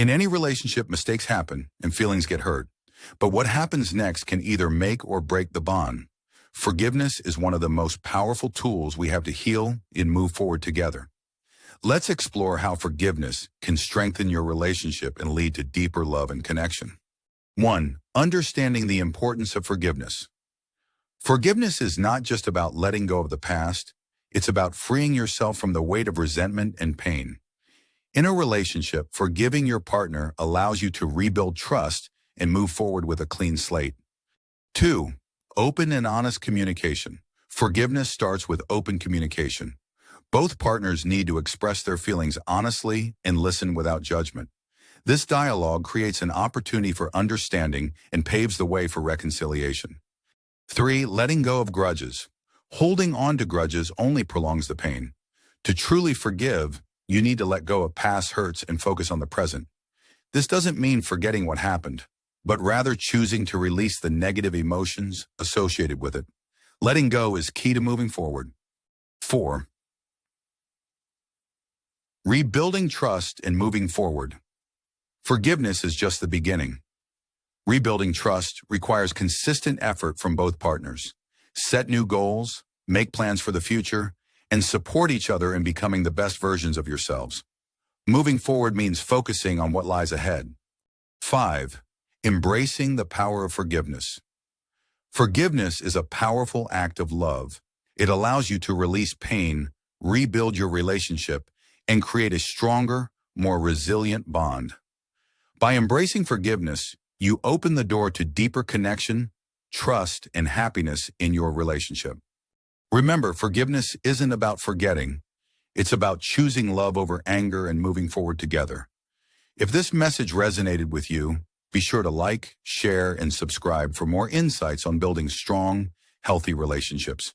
In any relationship, mistakes happen and feelings get hurt. But what happens next can either make or break the bond. Forgiveness is one of the most powerful tools we have to heal and move forward together. Let's explore how forgiveness can strengthen your relationship and lead to deeper love and connection. 1. Understanding the importance of forgiveness. Forgiveness is not just about letting go of the past, it's about freeing yourself from the weight of resentment and pain. In a relationship, forgiving your partner allows you to rebuild trust and move forward with a clean slate. 2. Open and honest communication. Forgiveness starts with open communication. Both partners need to express their feelings honestly and listen without judgment. This dialogue creates an opportunity for understanding and paves the way for reconciliation. 3. Letting go of grudges. Holding on to grudges only prolongs the pain. To truly forgive, you need to let go of past hurts and focus on the present. This doesn't mean forgetting what happened, but rather choosing to release the negative emotions associated with it. Letting go is key to moving forward. 4. Rebuilding trust and moving forward. Forgiveness is just the beginning. Rebuilding trust requires consistent effort from both partners. Set new goals, make plans for the future, and support each other in becoming the best versions of yourselves. Moving forward means focusing on what lies ahead. 5. Embracing the power of forgiveness. Forgiveness is a powerful act of love. It allows you to release pain, rebuild your relationship, and create a stronger, more resilient bond. By embracing forgiveness, you open the door to deeper connection, trust, and happiness in your relationship. Remember, forgiveness isn't about forgetting. It's about choosing love over anger and moving forward together. If this message resonated with you, be sure to like, share, and subscribe for more insights on building strong, healthy relationships.